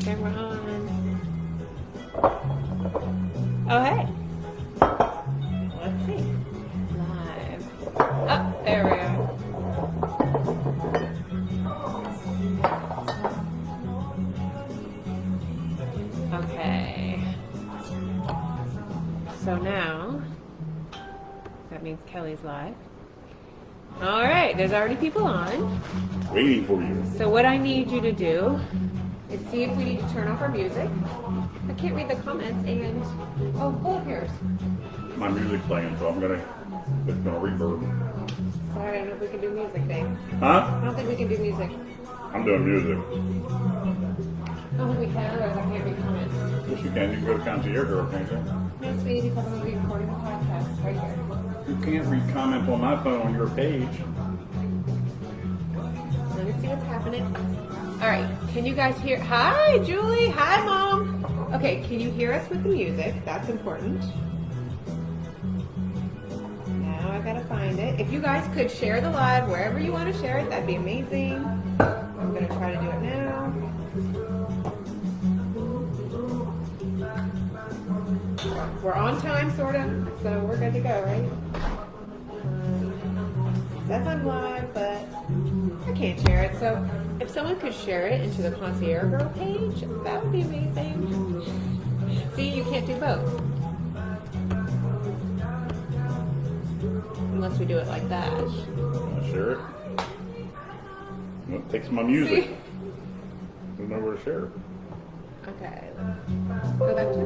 Camera on. Oh, hey. Let's see. Live. Oh, there we are. Okay. So now, that means Kelly's live. All right, there's already people on. Waiting for you. So what I need you to do is see if we need to turn off our music. I can't read the comments and, oh, pull up yours. My music's playing, so it's gonna reverb. So I don't know if we can do music thing. Huh? I don't think we can do music. I'm doing music. I don't think we can, otherwise I can't read comments. Yes, you can. You can go to Concierge Girl, can't you? No, sweetie, because I'm going to be recording a podcast right here. You can't read comments on my phone on your page. Let me see what's happening. All right, can you guys hear? Hi, Julie. Hi, Mom. Okay, can you hear us with the music? That's important. Now I've got to find it. If you guys could share the live wherever you want to share it, that'd be amazing. I'm going to try to do it now. We're on time, sort of, so we're good to go, right? It says I'm live, but I can't share it. So if someone could share it into the Concierge Girl page, that would be amazing. See, you can't do both. Unless we do it like that. Wanna share it? Well, it takes my music. See? There's nowhere to share it. Okay, let's go back to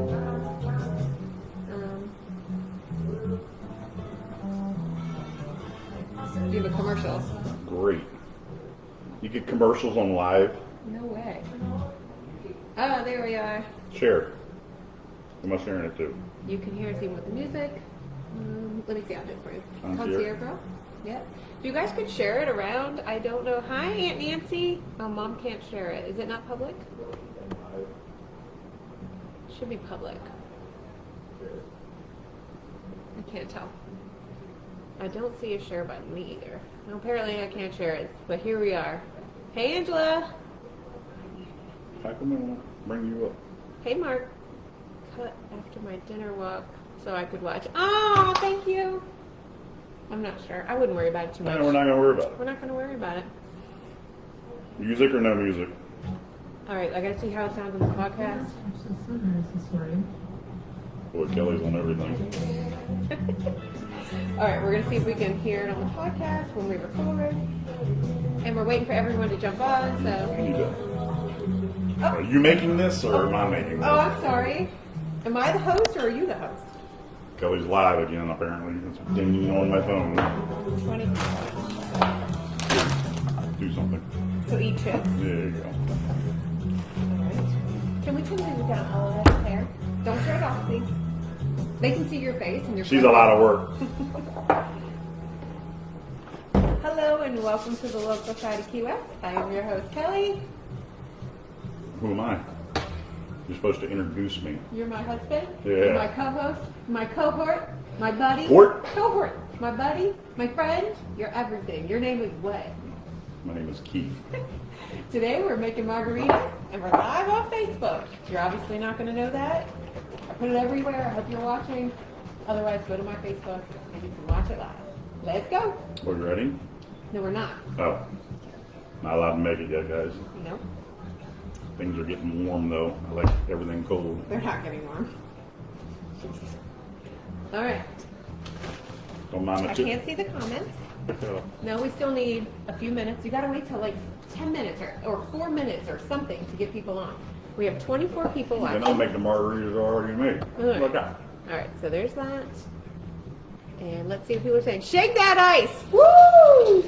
do the commercials. Great. You get commercials on live. No way. Oh, there we are. Share it. Am I sharing it too? You can hear us even with the music. Let me see, I'll do it for you. Concierge. Concierge Girl. Yep. If you guys could share it around, I don't know. Hi, Aunt Nancy. Oh, Mom can't share it. Is it not public? It should be public. I can't tell. I don't see a share button, me either. No, apparently I can't share it, but here we are. Hey, Angela. How come I won't bring you up? Hey, Mark. Cut after my dinner walk so I could watch. Oh, thank you. I'm not sure. I wouldn't worry about it too much. No, we're not going to worry about it. We're not going to worry about it. Music or no music? All right, I got to see how it sounds on the podcast. Boy, Kelly's on everything. All right, we're going to see if we can hear it on the podcast when we record. And we're waiting for everyone to jump on, so. You do. Are you making this or am I making this? Oh, I'm sorry. Am I the host or are you the host? Kelly's live again, apparently. It's dinging on my phone. 20. Do something. So eat chips. There you go. All right. Can we turn the music down a little bit there? Don't turn it off, please. They can see your face and your. She's a lot of work. Hello and welcome to the local side of Key West. I am your host, Kelly. Who am I? You're supposed to introduce me. You're my husband. Yeah. You're my co-host, my cohort, my buddy. Cohort. My buddy, my friend. You're everything. Your name is what? My name is Keith. Today we're making margaritas and we're live on Facebook. You're obviously not going to know that. I put it everywhere. I hope you're watching. Otherwise, go to my Facebook and you can watch it live. Let's go. Are you ready? No, we're not. Oh. Not allowed to make it yet, guys. Nope. Things are getting warm, though. I like everything cold. They're not getting warm. All right. Don't mind I the can't see the comments. tip. No, we still need a few minutes. You got to wait till like 10 minutes or 4 minutes or something to get people on. We have 24 people watching. Then I'll make the margaritas already made. All Look out. right, so there's that. And let's see what people are saying. Shake that ice! Woo!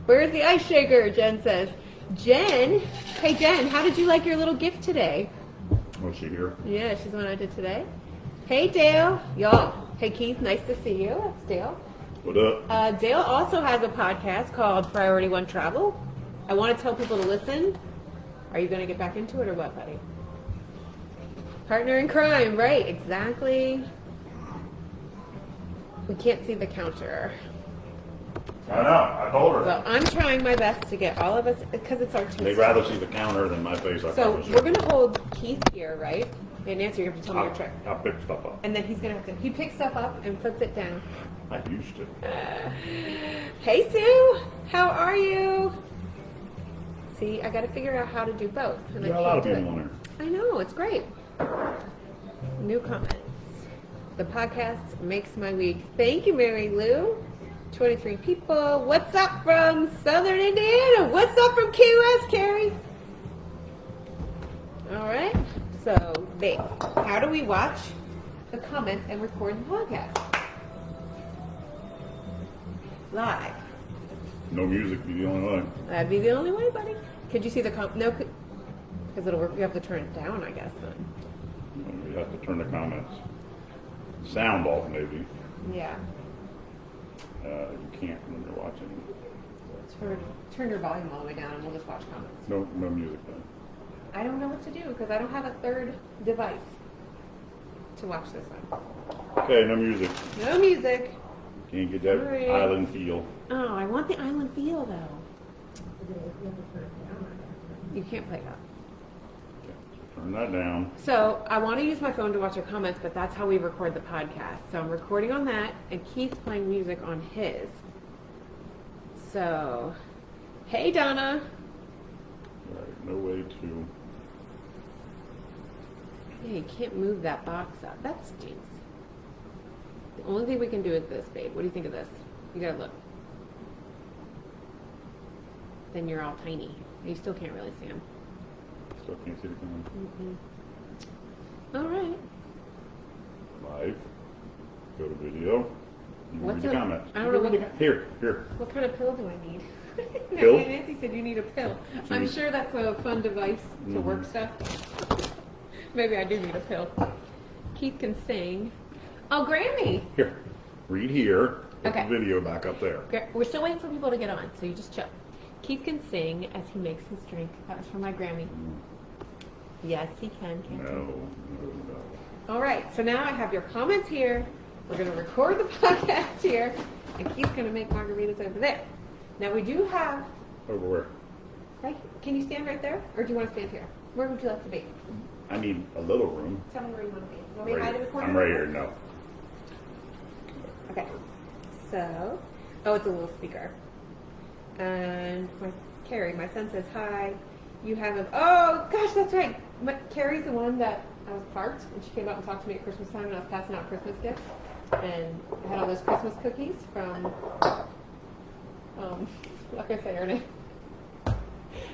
Where's the ice shaker? Jen says. Jen? Hey, Jen, how did you like your little gift today? Was she here? Yeah, she's the one I did today. Hey, Dale. Y'all. Hey, Keith, nice to see you. That's Dale. What up? Dale also has a podcast called Priority One Travel. I want to tell people to listen. Are you going to get back into it or what, buddy? Partner in crime, right, exactly. We can't see the counter. I know. I told her. So I'm trying my best to get all of us, because it's artistic. They'd rather see the counter than my face. I So promise you. we're going to hold Keith here, right? And Nancy, you're going to tell me your trick. I'll pick stuff up. And then he's going to have to, he picks stuff up and puts it down. I used to. Hey, Sue. How are you? See, I got to figure out how to do both. And There I are a lot of can't do people it. on there. I know, it's great. New comments. The podcast makes my week. Thank you, Mary Lou. 23 people. What's up from Southern Indiana? What's up from Key West, Carrie? All right. So, babe, how do we watch the comments and record the podcast? Live. No music be the only way. That'd be the only way, buddy. Could you see the no? Because it'll work. You have to turn it down, I guess. Then. You have to turn the comments. Sound off, maybe. Yeah. You can't when you're watching. Turn your volume all the way down, and we'll just watch comments. No music then. I don't know what to do because I don't have a third device to watch this on. Okay, no music. No music. Can't get that Sorry. island feel. Oh, I want the island feel though. You can't play that. Okay, so turn that down. So I want to use my phone to watch your comments, but that's how we record the podcast. So I'm recording on that, and Keith's playing music on his. So, hey Donna. All right, no way to. Yeah, you can't move that box up. That stinks. The only thing we can do is this, babe. What do you think of this? You gotta look. Then you're all tiny. You still can't really see them. Still can't see the comment. All right. Live. Go to video. You can What's read the a- comments. I don't know You can read what- the- Here. What kind of pill do I need? Pill? Nancy said you need a pill. I'm Choose. sure that's a fun device to work stuff. Maybe I do need a pill. Keith can sing. Oh, Grammy. Here. Read here. Put Okay. the video back up there. We're still waiting for people to get on, so you just chill. Keith can sing as he makes his drink. That was for my Grammy. Yes, he can, can't he? No. All right, so now I have your comments here. We're going to record the podcast here, and Keith's going to make margaritas over there. Now we do have, Over where? right? Can you stand right there, or do you want to stand here? Where would you like to be? I need a little room. Tell me where you want to be. Want me to hide in the corner? I'm right here. No. Okay. So, oh, it's a little speaker. And Carrie, my son says hi. You have him. Oh gosh, that's right. Carrie's the one that I was parked, and she came out and talked to me at Christmas time, and I was passing out Christmas gifts, and I had all those Christmas cookies from. Like I say her name.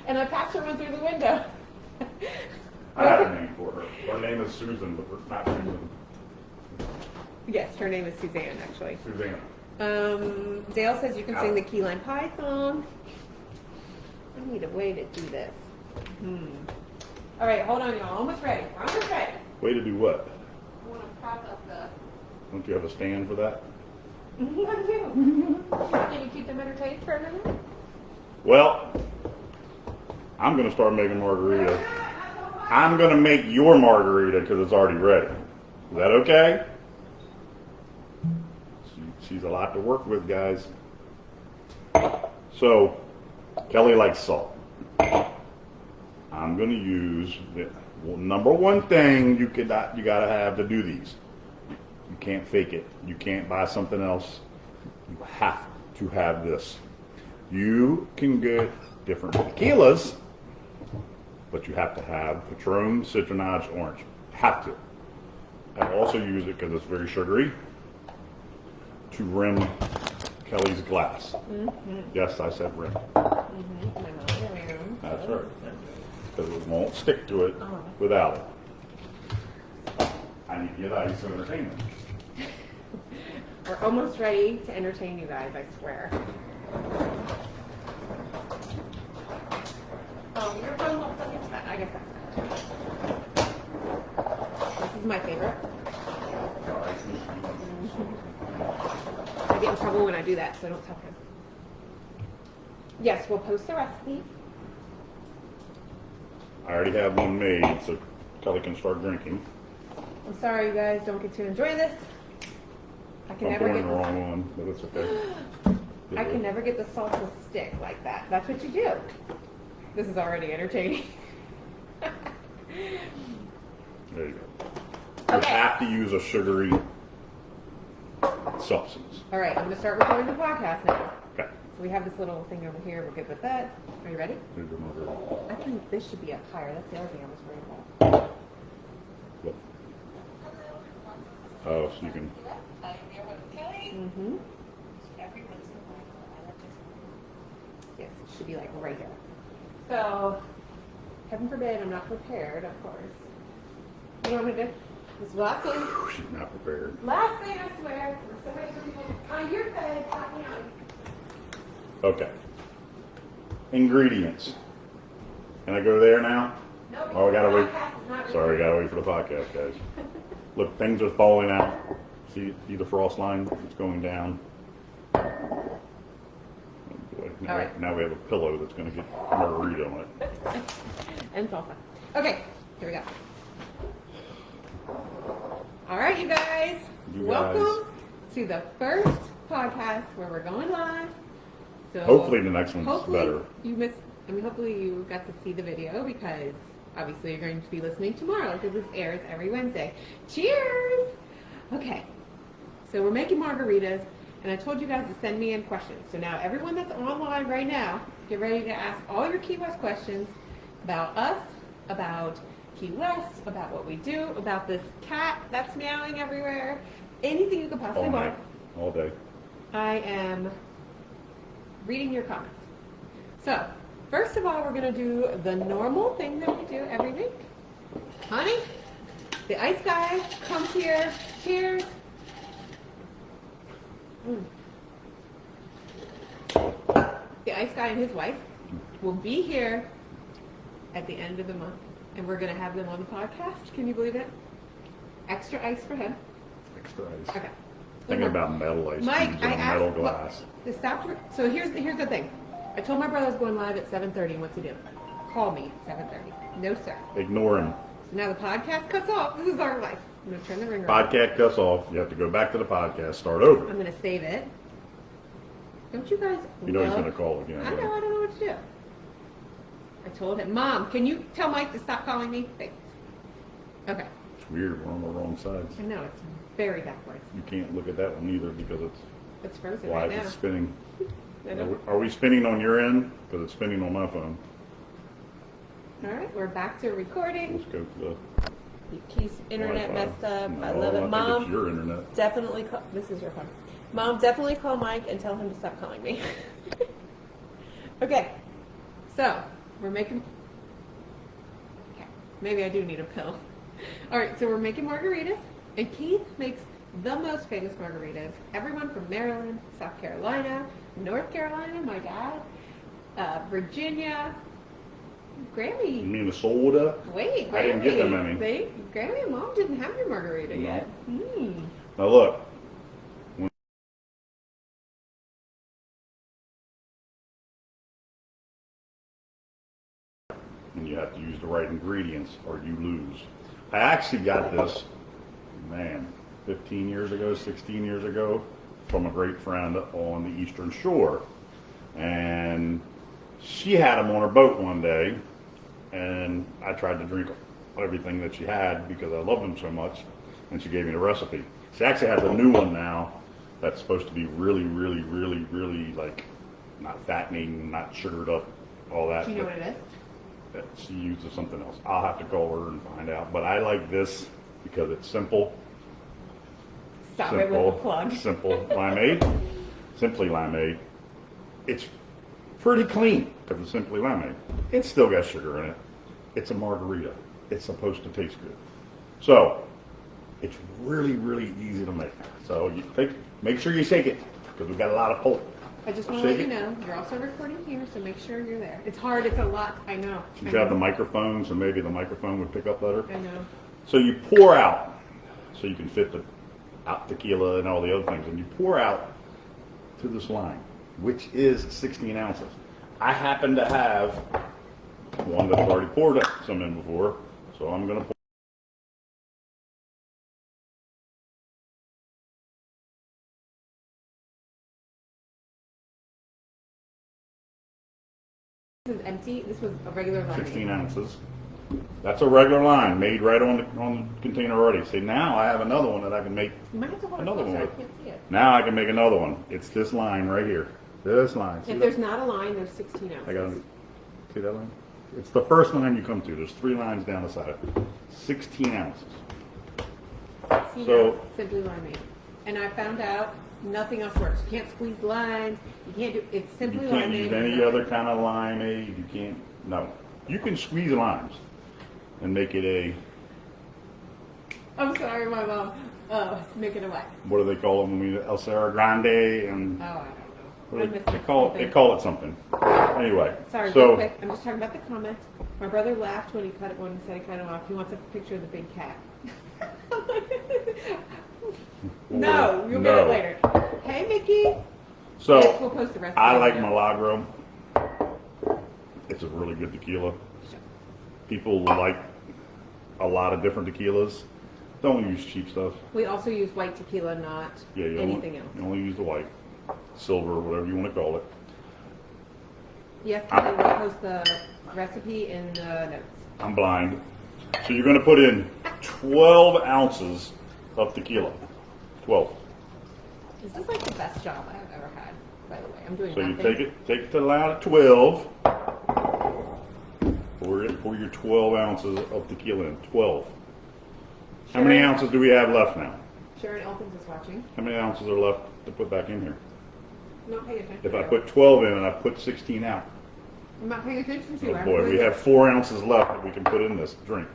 And I passed her one through the window. I have a name for her. Her name is Susan, but it's not Susan. Yes, her name is Suzanne, actually. Suzanne. Dale says you can sing the Key Lime Pie song. I need a way to do this. All right, hold on, y'all. Almost ready. We're almost ready. Way to do what? I want to prop up the. Don't you have a stand for that? I do. Can you keep them entertained for a minute? Well, I'm going to start making margarita. I'm going to make your margarita because it's already ready. Is that okay? She's a lot to work with, guys. So, Kelly likes salt. I'm going to use the number one thing you got to have to do these. You can't fake it. You can't buy something else. You have to have this. You can get different tequilas, but you have to have Patron, Citronage, Orange. Have to. I also use it because it's very sugary to rim Kelly's glass. Yes, I said rim. That's right. Because it won't stick to it without it. I need to get ice to entertain them. We're almost ready to entertain you guys, I swear. Oh, your phone won't plug into that. I guess that's good. This is my favorite. I get in trouble when I do that, so don't tell him. Yes, we'll post the recipe. I already have one made, so Kelly can start drinking. I'm sorry, you guys don't get to enjoy this. I can I'm never pouring get the this. wrong one, but it's okay. I can never get the salt to stick like that. That's what you do. This is already entertaining. There you go. You have to use a sugary substance. All right, I'm going to start recording the podcast now. Okay. So we have this little thing over here. We're good with that. Are you ready? Here's your Margarita. I think this should be up higher. That's the other thing I was worried about. Look. Oh, so you can. Mm-hmm. Yes, it should be like right here. So, heaven forbid I'm not prepared, of course. You know what I'm going to do? This is the last thing. She's not prepared. Last thing, I swear. We're so ready for people on your bed. Stop me on. Okay. Ingredients. Can I go there now? No, Oh, we gotta wait. podcast is not Sorry, we gotta wait for the podcast, guys. Look, things are falling out. See the frost line? It's going down. Oh boy. Now, All right. now we have a pillow that's gonna get margarita on it. And salsa. Okay, here we go. All right, you guys. Welcome to the first podcast where we're going live. So Hopefully the next one's better. Hopefully you got to see the video because obviously you're going to be listening tomorrow because this airs every Wednesday. Cheers! Okay, so we're making margaritas and I told you guys to send me in questions. So now everyone that's online right now, get ready to ask all your Key West questions about us, about Key West, about what we do, about this cat that's meowing everywhere, anything you could possibly All want. night. All day. I am reading your comments. So, first of all, we're going to do the normal thing that we do every week. Honey, the ice guy comes here. Cheers. The ice guy and his wife will be here at the end of the month, and we're going to have them on the podcast. Can you believe it? Extra ice for him. Extra ice. Okay. Thinking about metal ice Mike, cubes I and asked, metal glass. So here's the thing. I told my brother I was going live at 7:30, and what's he do? Call me at 7:30. No, sir. Ignore him. So now the podcast cuts off. This is our life. I'm going to turn the ringer on. Podcast cuts off. You have to go back to the podcast, start over. I'm going to save it. Don't you guys You know he's love- going to call again. I know, I don't know what to do. I told him, Mom, can you tell Mike to stop calling me? Thanks. Okay. It's weird. We're on the wrong sides. I know, it's very backwards. You can't look at that one either because It's frozen why right is now. it spinning? I know. Are we spinning on your end? Because it's spinning on my phone. All right, we're back to recording. Let's go to the Keith's internet Wi-Fi. messed up. I No, love it. think Mom, it's your internet. definitely call. This is your phone. Mom, definitely call Mike and tell him to stop calling me. Okay, so we're making. Okay, maybe I do need a pill. All right, so we're making margaritas, and Keith makes the most famous margaritas. Everyone from Maryland, South Carolina, North Carolina, my dad, Virginia, Grammy. You mean the soda? Wait, Grammy. I didn't get that many. Grammy and Mom didn't have your margarita No. yet. Mm. Now look. And you have to use the right ingredients or you lose. I actually got this, 15 years ago, 16 years ago, from a great friend on the Eastern Shore. And she had them on her boat one day, and I tried to drink everything that she had because I loved them so much, and she gave me the recipe. She actually has a new one now that's supposed to be really, really, really, really, like, not fattening, not sugared up, all that. Do you know what it is? That she uses something else. I'll have to call her and find out. But I like this because it's simple. Stop it with the plug. Simple limeade. Simply limeade. It's pretty clean because it's simply limeade. It's still got sugar in it. It's a margarita. It's supposed to taste good. So it's really, really easy to make. So you make sure you shake it because we've got a lot of pulp. I just want to let you know, you're also recording here, so make sure you're there. It's hard, it's a lot, I know. You have the microphone, so maybe the microphone would pick up better. I know. So you pour out, so you can fit the out tequila and all the other things, and you pour out to this line, which is 16 ounces. I happen to have one that's already poured some in before, so I'm going to pour. 60. This was a regular limeade. 16 ounces. That's a regular line made right on the container already. See, now I have another one that I can make You might have to hold another it one closer. I with. can't see it. Now I can make another one. It's this line right here. This line. See If that? there's not a line, there's 16 ounces. I got to see that line. It's the first line you come to. There's 3 lines down the side. 16 ounces. 16 So- ounces, simply limeade. And I found out nothing else works. You can't squeeze lines. You can't do. It's You simply can't limeade. use any other kind of limeade. You can't. No. You can squeeze limes and make it a. I'm sorry, my mom. Oh, make it a what? What do they call them? El Cerro Grande and. Oh, I don't know. What I do missed they call something. they call it something. Anyway. Sorry, so real quick. I'm just talking about the comments. My brother laughed when he cut it when he said he cut it off. He wants a picture of the big cat. No, you'll get it No. later. Hey, Mickey. So Yes, we'll post the recipe I on like the notes. Milagro. It's a really good tequila. People like a lot of different tequilas. Don't use cheap stuff. We also use white tequila, not Yeah, you anything only, else. you only use the white, silver, whatever you want to call it. Yes, Kelly, we'll post the recipe in the notes. I'm blind. So you're going to put in 12 ounces of tequila. 12. This is like the best job I've ever had, by the way. I'm doing So you nothing. take it to the line at 12. Pour your 12 ounces of tequila in. 12. How many Sharon- ounces do we have left now? Sharon Elkins is watching. How many ounces are left to put back in here? I'm not paying attention If to I you. put 12 in and I put 16 out, I'm not paying attention to you. oh I'm boy, doing we have 4 ounces left that we can put in this drink.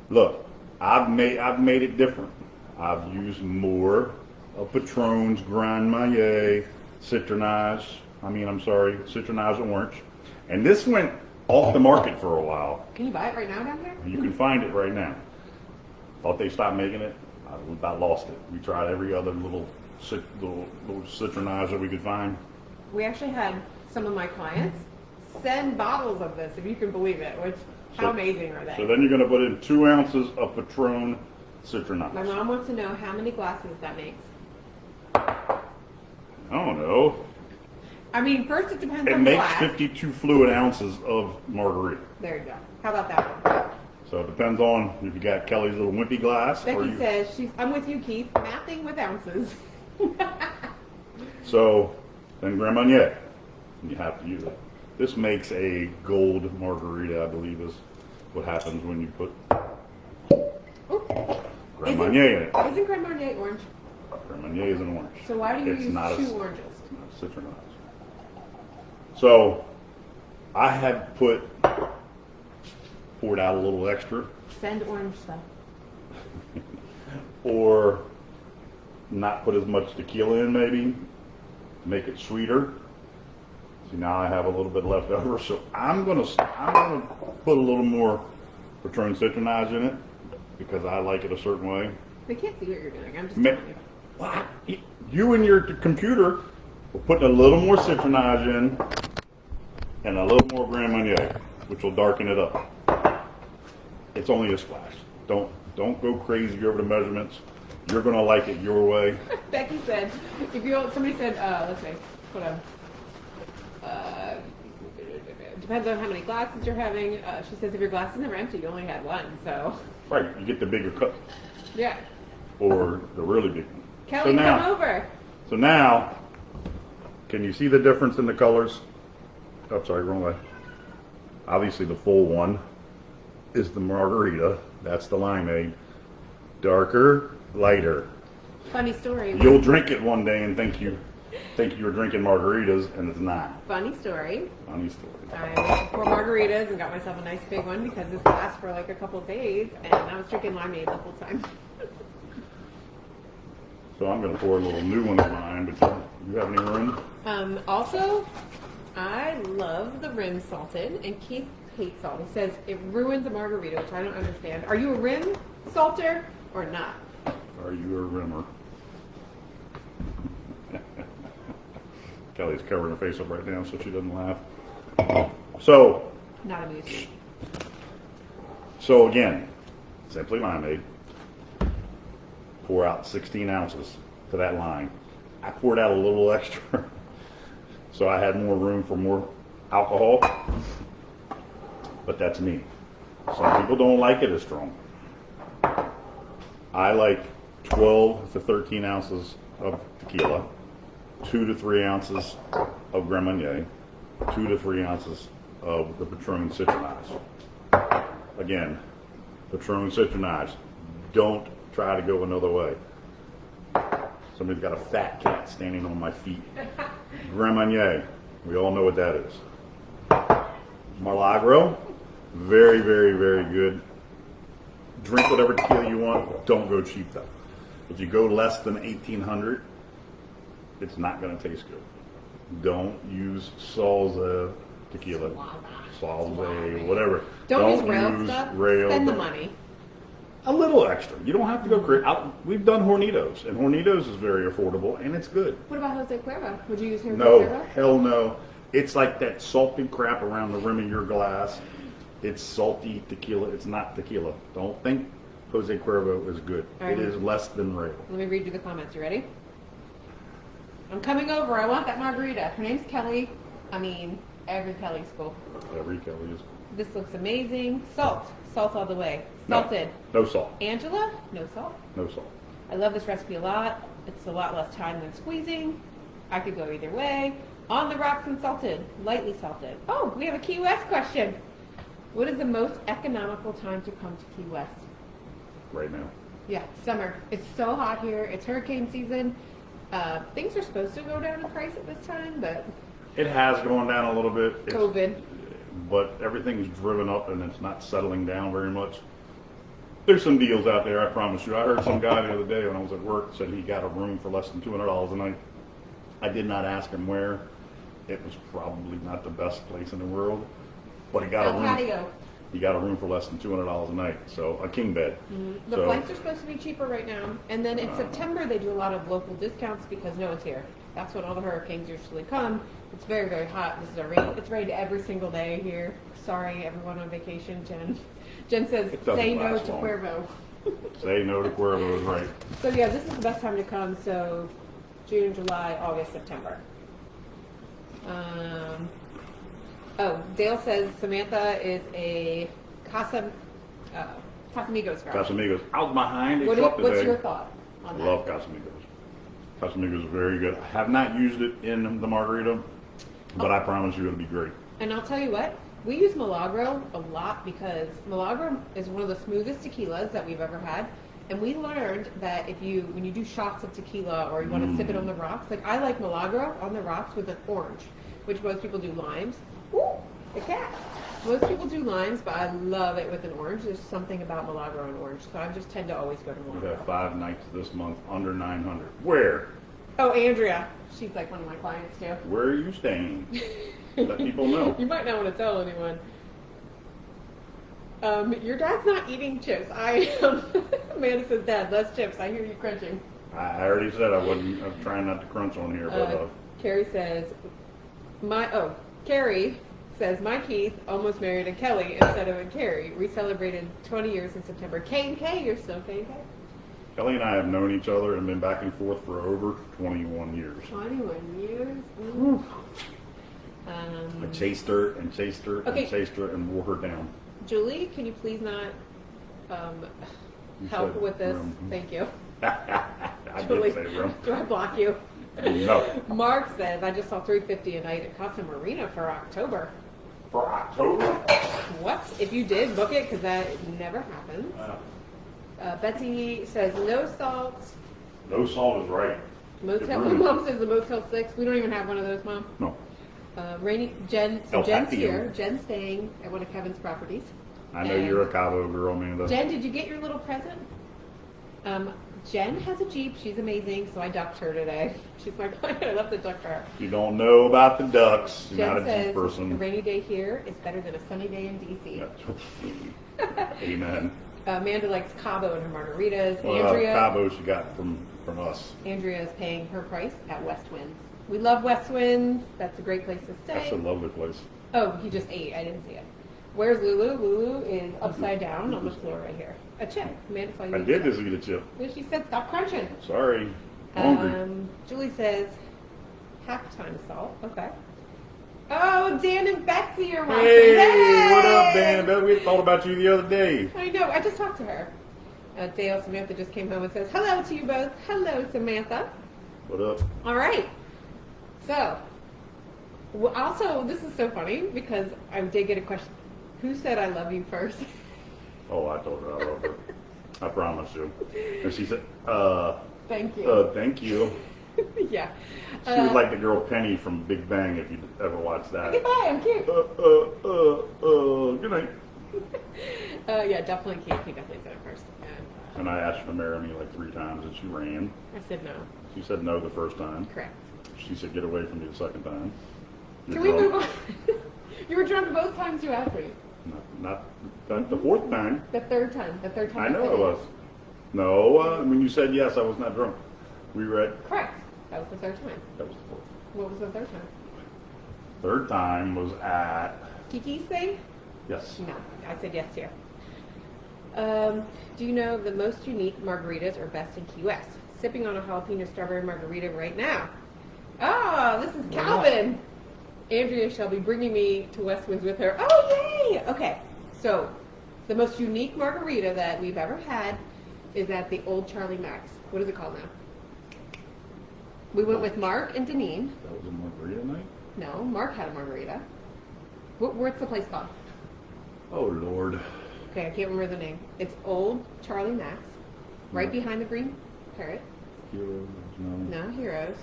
Look, I've made it different. I've used more of Patron's Grand Marnier Citronage. Citronage Orange. And this went off the market for a while. Can you buy it right now down here? You can find it right now. Thought they stopped making it. I about lost it. We tried every other little citronage that we could find. We actually had some of my clients send bottles of this, if you can believe it, which, how So- amazing are they? So then you're going to put in 2 ounces of Patron Citronage. My mom wants to know how many glasses that makes. I don't know. I mean, first it depends It on the makes glass. 52 fluid ounces of margarita. There you go. How about that one? So it depends on if you got Kelly's little wimpy glass. or Becky you, says, I'm with you, Keith, mathing with ounces. So then Grand Marnier. You have to use it. This makes a gold margarita, I believe is what happens when you put Ooh. Grand Marnier in it. Isn't Grand Marnier orange? Grand Marnier is an orange. So why do you It's use not a- 2 oranges? Not citronage. So I have poured out a little extra, Send orange stuff. or not put as much tequila in, maybe make it sweeter. See, now I have a little bit left over, so I'm gonna put a little more Patron Citronage in it because I like it a certain way. They can't see what you're doing. I'm just Ma- telling you. What? You and your computer will put a little more citronage in and a little more Grand Marnier, which will darken it up. It's only a splash. Don't go crazy over the measurements. You're gonna like it your way. Becky said, somebody said, let's see, hold on. Depends on how many glasses you're having. She says if your glasses are empty, you only had one, so. Right, you get the bigger cup Yeah. or the really big one. Kelly, come over. So now, can you see the difference in the colors? Oh, sorry, wrong way. Obviously the full one is the margarita. That's the limeade. Darker, lighter. Funny story. You'll drink it one day and think you were drinking margaritas, and it's not. Funny story. Funny story. I went to pour margaritas and got myself a nice big one because this lasts for like a couple of days, and I was drinking limeade the whole time. So I'm going to pour a little new one of mine, but you have any room? Also, I love the rim salted, and Keith hates salt. He says it ruins a margarita, which I don't understand. Are you a rim salter or not? Are you a rimmer? Kelly's covering her face up right now so she doesn't laugh. So Not amusing. So again, simply limeade. Pour out 16 ounces to that line. I poured out a little extra, so I had more room for more alcohol. but that's me. Some people don't like it as strong. I like 12 to 13 ounces of tequila, 2 to 3 ounces of Grand Marnier, 2 to 3 ounces of the Patron Citronage. Again, Patron Citronage. Don't try to go another way. Somebody's got a fat cat standing on my feet. Grand Marnier. We all know what that is. Milagro. Very, very, very good. Drink whatever tequila you want. Don't go cheap though. If you go less than 1800, it's not going to taste good. Don't use Salsa tequila. Salsa, whatever. Don't use rail stuff. Spend the money. A little extra. You don't have to go crazy. We've done Hornitos, and Hornitos is very affordable, and it's good. What about Jose Cuervo? Would you use Jose No, Cuervo? hell no. It's like that salty crap around the rim of your glass. It's salty tequila. It's not tequila. Don't think Jose Cuervo is good. All right. It is less than rail. Let me read you the comments. You ready? I'm coming over. I want that margarita. Her name's Kelly. I mean, every Kelly's cool. Every Kelly is. This looks amazing. Salt. Salt all the way. No, Salted. no salt. Angela? No salt. No salt. I love this recipe a lot. It's a lot less time than squeezing. I could go either way. On the rocks and salted. Lightly salted. Oh, we have a Key West question. What is the most economical time to come to Key West? Right now. Yeah, summer. It's so hot here. It's hurricane season. Things are supposed to go down in price at this time, but It has gone down a little bit. COVID. But everything's driven up and it's not settling down very much. There's some deals out there, I promise you. I heard some guy the other day when I was at work said he got a room for less than $200 a night. I did not ask him where. It was probably not the best place in the world, but he got a room. Patio. He got a room for less than $200 a night, so a king bed. The flights are supposed to be cheaper right now. And then in September, they do a lot of local discounts because no one's here. That's when all the hurricanes usually come. It's very, very hot. This is our rain. It's rained every single day here. Sorry, everyone on vacation. Jen says, say no to Cuervo. Say no to Cuervo is right. So yeah, this is the best time to come. So June, July, August, September. Oh, Dale says Samantha is a Casamigos girl. Casamigos. Out behind it. What's your thought on that? Love Casamigos. Casamigos is very good. I have not used it in the margarita, but I promise you it'll be great. And I'll tell you what, we use Milagro a lot because Milagro is one of the smoothest tequilas that we've ever had. And we learned that when you do shots of tequila or you want to sip it on the rocks, like I like Milagro on the rocks with an orange, which most people do limes. Ooh, a cat. Most people do limes, but I love it with an orange. There's something about Milagro and orange, so I just tend to always go to We've Milagro. had 5 nights this month under 900. Where? Oh, Andrea. She's like one of my clients too. Where are you staying? Let people know. You might not want to tell anyone. Your dad's not eating chips. Amanda says, Dad, less chips. I hear you crunching. I already said I'm trying not to crunch on here, but Carrie says, Carrie says, my Keith almost married a Kelly instead of a Carrie. We celebrated 20 years in September. K&K, you're still K&K? Kelly and I have known each other and been back and forth for over 21 years. 21 years? I chased her and chased her and chased her and wore her down. Julie, can you please not help with this? Thank you. I Julie, did say room. do I block you? No. Mark says, I just saw $350 a night at Casa Marina for October. For October? What? If you did, book it because that never happens. Betsy says, no salt. No salt is right. Motel. My mom says the Motel 6. We don't even have one of those, Mom. No. Jen's here. Jen's staying at one of Kevin's properties. I know you're a Cabo girl, Amanda. Jen, did you get your little present? Jen has a Jeep. She's amazing, so I ducked her today. She's my client. I love to duck her. You don't know about the ducks. You're Jen not a says, Jeep person. a rainy day here is better than a sunny day in D.C. Amen. Amanda likes Cabo and her margaritas. Well, Andrea, Cabo she got from us. Andrea is paying her price at West Winds. We love West Winds. That's a great place to stay. That's a lovely place. Oh, he just ate. I didn't see it. Where's Lulu? Lulu is upside down on the floor right here. A chip. Amanda saw you. I did just eat a chip. She said, stop crunching. Sorry. Hungry. Julie says, half time salt. Okay. Oh, Dan and Betsy are watching. Hey, what up, Dan? We thought about you the other day. I know. I just talked to her. Dale Samantha just came home and says, hello to you both. Hello, Samantha. What up? All right. So, also, this is so funny because I did get a question. Who said I love you first? Oh, I told her I love her. I promise you. And she said, Thank you. thank you. Yeah. She was like the girl Penny from Big Bang, if you ever watched that. Goodbye, I'm cute. Good night. Yeah, definitely cute. He definitely said it first. And I asked her to marry me like 3 times, and she ran. I said no. She said no the first time. Correct. She said get away from me the second time. Can we move on? You were drunk both times you asked me. Not the 4th time. The third time. The third time. I know said it was. No, when you said yes, I was not drunk. We were at. Correct. That was the third time. That was the 4th. What was the third time? Third time was at. Kiki's thing? Yes. No, I said yes to you. Do you know the most unique margaritas are best in Key West? Sipping on a jalapeno strawberry margarita right now. Oh, this is Calvin. Andrea shall be bringing me to Westwoods with her. Oh, yay! Okay, so the most unique margarita that we've ever had is at the Old Charlie Max. What is it called now? We went with Mark and Deneen. That was a margarita night? No, Mark had a margarita. What's the place called? Oh, Lord. Okay, I can't remember the name. It's Old Charlie Max, right behind the Green Parrot. Heroes, no. No, Heroes.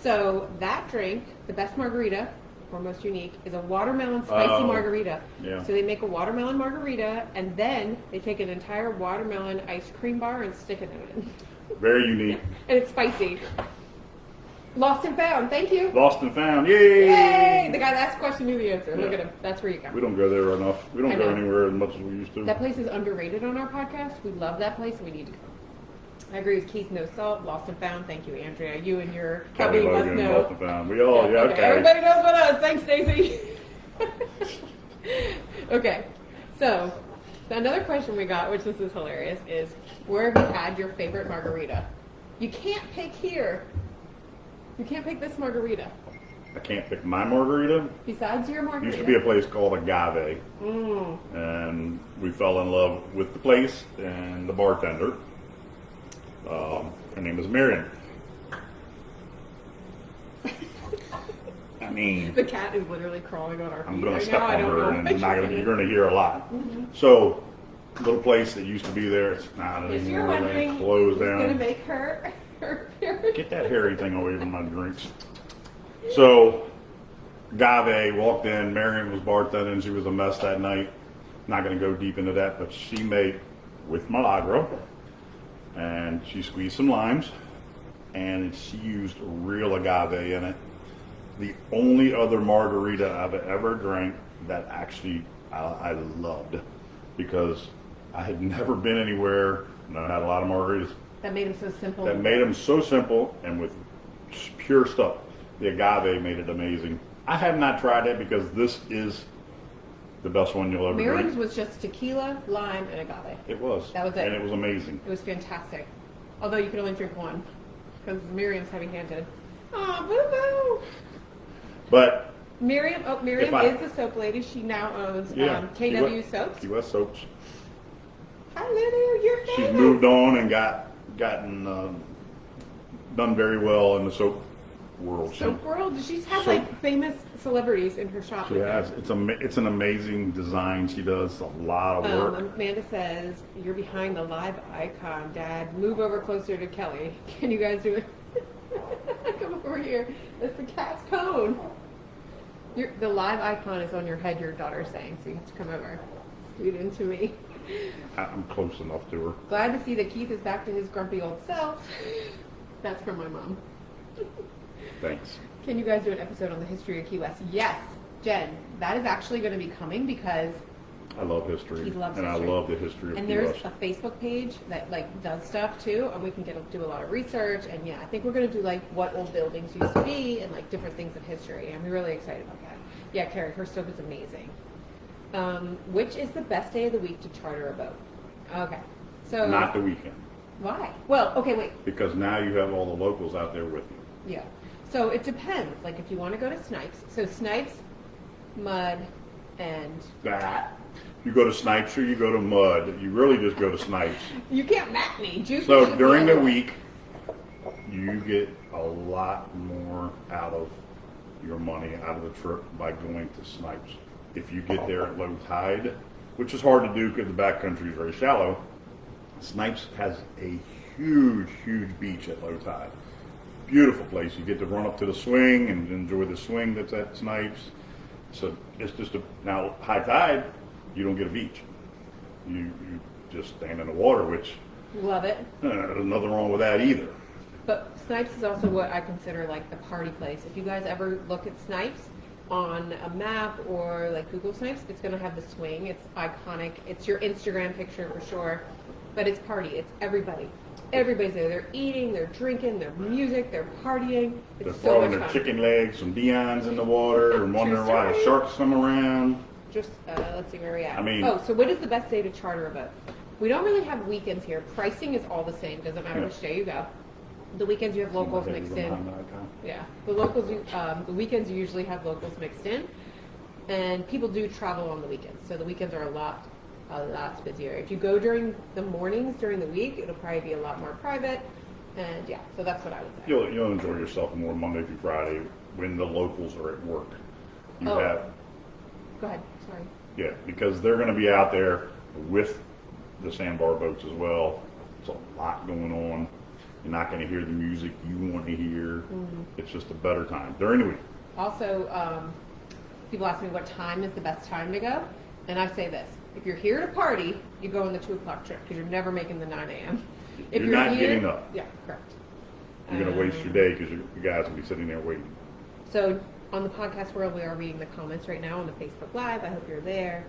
So that drink, the best margarita, or most unique, is a watermelon spicy margarita. Yeah. So they make a watermelon margarita, and then they take an entire watermelon ice cream bar and stick it in it. Very unique. And it's spicy. Lost and found. Thank you. Lost and found. Yay! Yay! The guy that asked the question knew the answer. Look Yeah. at him. That's where you go. We don't go there enough. We I don't go know. anywhere as much as we used to. That place is underrated on our podcast. We love that place, and we need to go. I agree with Keith. No salt. Lost and found. Thank you, Andrea. You and your Kelly hubby must Logan, know. Lost and found. We all, yeah, okay. Everybody knows what us. Thanks, Stacy. Okay. So, another question we got, which this is hilarious, is where have you had your favorite margarita? You can't pick here. You can't pick this margarita. I can't pick my margarita. Besides your margarita. Used to be a place called Agave. Mm. And we fell in love with the place and the bartender. Her name is Marion. I mean, The cat is literally crawling on our feet I'm going right to step now. I on don't her, know and why you're she's going to in it. hear a lot. So, little place that used to be there, it's not If you're anymore. wondering They closed who's going to down. make her appearance. Get that hairy thing away from my drinks. So, Agave walked in. Marion was bartending. She was a mess that night. Not going to go deep into that, but she made with Milagro, and she squeezed some limes, and she used real agave in it. The only other margarita I've ever drank that actually I loved, because I had never been anywhere and I had a lot of margaritas That made him so simple. that made them so simple and with pure stuff. The agave made it amazing. I have not tried it because this is the best one you'll ever Marion's drink. was just tequila, lime, and agave. It was. That was it. And it was amazing. It was fantastic. Although you could only drink one because Miriam's heavy-handed. Aw, boo-boo! But Miriam If I- is the soap lady. She now owns yeah, KW Soaps. Key West Soaps. Hi, Lulu, you're famous. She's moved on and gotten done very well in the soap world. Soap World? She's had Soap. like famous celebrities in her shop. She with her. has. It's an amazing design. She does a lot of work. Amanda says, you're behind the live icon, Dad. Move over closer to Kelly. Can you guys do it? Come over here. That's the cat's cone. The live icon is on your head, your daughter's saying, so you have to come over. Scoot into me. I'm close enough to her. Glad to see that Keith is back to his grumpy old self. That's from my mom. Thanks. Can you guys do an episode on the history of Key West? Yes, Jen. That is actually going to be coming because I love history. He loves and history. I love the history of and Key there's West. a Facebook page that like does stuff too, and we can do a lot of research. And yeah, I think we're going to do like what old buildings used to be and like different things of history. I'm really excited about that. Yeah, Carrie, her soap is amazing. Which is the best day of the week to charter a boat? Okay, so Not the weekend. why? Well, okay, wait. Because now you have all the locals out there with you. Yeah. So it depends. Like if you want to go to Snipes, so Snipes, Mud, and That. You go to Snipes or you go to Mud. You really just go to Snipes. you can't map me. Juice So is during the other way. week, you get a lot more out of your money, out of the trip by going to Snipes. If you get there at low tide, which is hard to do because the backcountry is very shallow, Snipes has a huge, huge beach at low tide. Beautiful place. You get to run up to the swing and enjoy the swing that's at Snipes. So it's just now high tide, you don't get a beach. You just stand in the water, which Love it. there's nothing wrong with that either. But Snipes is also what I consider like the party place. If you guys ever look at Snipes on a map or like Google Snipes, it's going to have the swing. It's iconic. It's your Instagram picture for sure. But it's party. It's everybody. Everybody's there. They're eating, they're drinking, their music, they're partying. They're It's so throwing much their fun. chicken legs, some Dion's in the water, and wondering why the story. sharks come around. Just let's see where we're at. I mean- oh, so what is the best day to charter a boat? We don't really have weekends here. Pricing is all the same. Doesn't matter Yeah. which day you go. The weekends you have locals mixed in. Yeah, the the weekends you usually have locals mixed in, and people do travel on the weekends. So the weekends are a lot busier. If you go during the mornings during the week, it'll probably be a lot more private. And yeah, so that's what I would say. You'll enjoy yourself more Monday through Friday when the locals are at work. You Oh. have Go ahead. Sorry. Yeah, because they're going to be out there with the sandbar boats as well. There's a lot going on. You're not going to hear the music you want to hear. It's just a better time during the week. Also, people ask me what time is the best time to go, and I say this: if you're here to party, you go on the 2 o'clock trip because you're never making the 9 a.m. If You're not getting up. Yeah, correct. You're going to waste your day because you guys will be sitting there waiting. So on the podcast world, we are reading the comments right now on the Facebook Live. I hope you're there.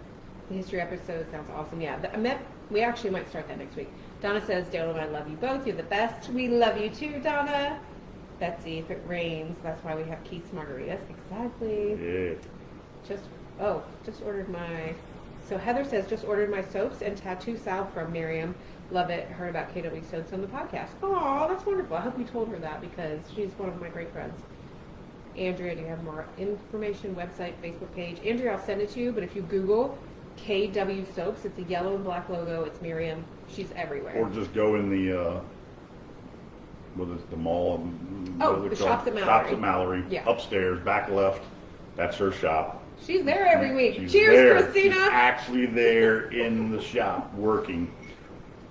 The history episode sounds awesome. Yeah, we actually might start that next week. Donna says, Dale and I love you both. You're the best. We love you too, Donna. Betsy, if it rains, that's why we have Keith's Margaritas. Exactly. Yeah. Just ordered my... So Heather says, just ordered my soaps and tattoo salve from Miriam. Love it. Heard about KW Soaps on the podcast. Oh, that's wonderful. I hope you told her that because she's one of my great friends. Andrea, do you have more information? Website, Facebook page. Andrea, I'll send it to you, but if you Google KW Soaps, it's a yellow and black logo. It's Miriam. She's everywhere. Or just go in the mall. The Shops at Mallory. Shops at Mallory. Yeah. Upstairs, back left. That's her shop. She's there every week. She's Cheers, there. Christina. She's actually there in the shop working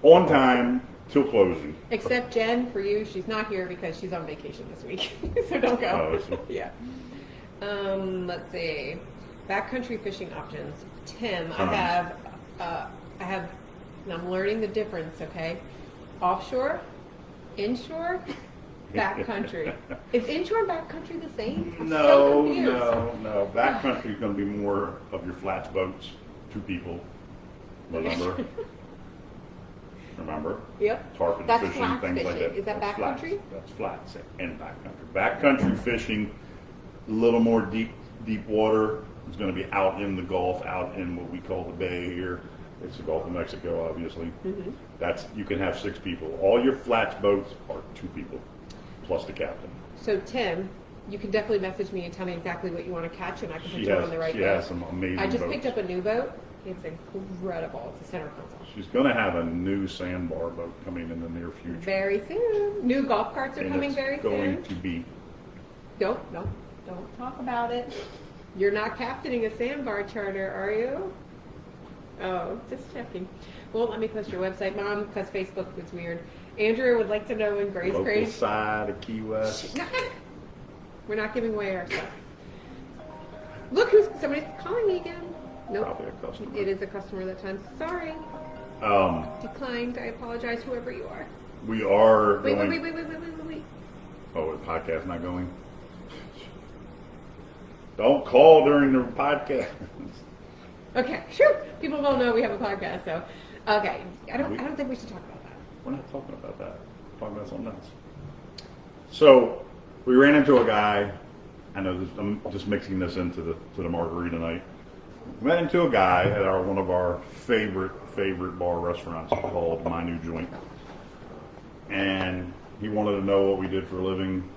on time till closing. Except Jen, for you, she's not here because she's on vacation this week. So don't go. Oh, is she? Yeah. Let's see. Backcountry fishing options. Tim, Tons. I have, and I'm learning the difference, okay? Offshore, inshore, backcountry. Is inshore and backcountry the same? I'm so confused. No. Backcountry is going to be more of your flats boats, 2 people. Remember? Yep. Tarpon That's fishing, flats things like fishing. that. Is that That's flats. backcountry? That's flats and backcountry. Backcountry fishing, a little more deep water. It's going to be out in the Gulf, out in what we call the Bay here. It's the Gulf of Mexico, obviously. Mm-hmm. You can have 6 people. All your flats boats are 2 people, plus the captain. So Tim, you can definitely message me and tell me exactly what you want to catch, and I can put you on the right She boat. has some amazing I just boats. picked up a new boat. It's incredible. It's a center console. She's going to have a new sandbar boat coming in the near future. Very soon. New golf carts are And coming it's very going soon. to be. Don't talk about it. You're not captaining a sandbar charter, are you? Oh, just checking. Won't let me post your website, Mom, because Facebook was weird. Andrew would like to know when Grace Local Grace. side of Key West. We're not giving away our stuff. Look, somebody's calling me again. Nope. Probably a customer. It is a customer that time. Sorry. Declined. I apologize, whoever you are. We are Wait. going. Oh, the podcast not going? Don't call during the podcast. Okay. Phew. People don't know we have a podcast, so okay. I don't think we should talk about that. We're not talking about that. We're talking about something else. So we ran into a guy. I know this, I'm just mixing this into the margarita night. We ran into a guy at one of our favorite bar restaurants called My New Joint, and he wanted to know what we did for a living.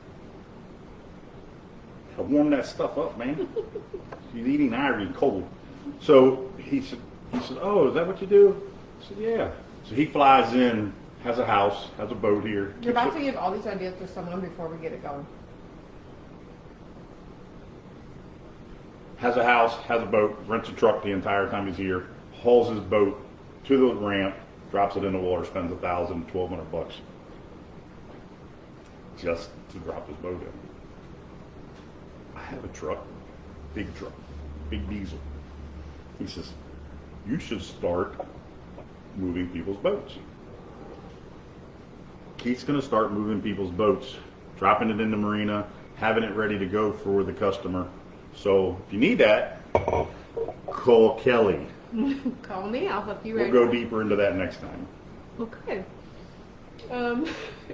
I warm that stuff up, man. She's eating ivory cold. So he said, oh, is that what you do? I said, yeah. So he flies in, has a house, has a boat here. You're about to give all these ideas to someone before we get it going. Has a house, has a boat, rents a truck the entire time he's here, hauls his boat to the ramp, drops it in the water, spends $1,200 just to drop his boat in. I have a truck, big diesel. He says, you should start moving people's boats. Keith's going to start moving people's boats, dropping it in the marina, having it ready to go for the customer. So if you need that, call Kelly. Call me, I'll help you. We'll go deeper into that next time. Okay.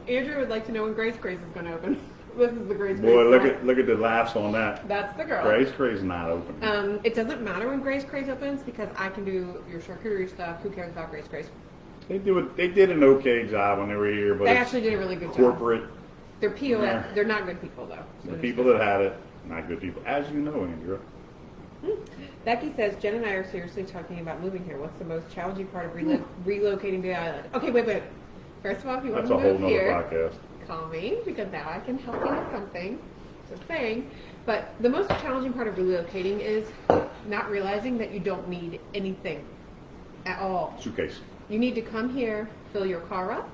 Andrew would like to know when Grace Craze is going to open. This is the Grace Craze. Boy, look at the laughs on that. That's the girl. Grace Craze is not open. It doesn't matter when Grace Craze opens because I can do your charcuterie stuff. Who cares about Grace Craze? They did an okay job when they were here, but They actually did a really good job. corporate. They're POS. They're not good people though. So The people that had it, not good people, as you know, Andrew. Becky says, Jen and I are seriously talking about moving here. What's the most challenging part of relocating to the island? Okay, wait. First of all, if you want That's to a move whole here, nother podcast. call me because now I can help you with something. Just saying. But the most challenging part of relocating is not realizing that you don't need anything at all. Suitcase. You need to come here, fill your car up,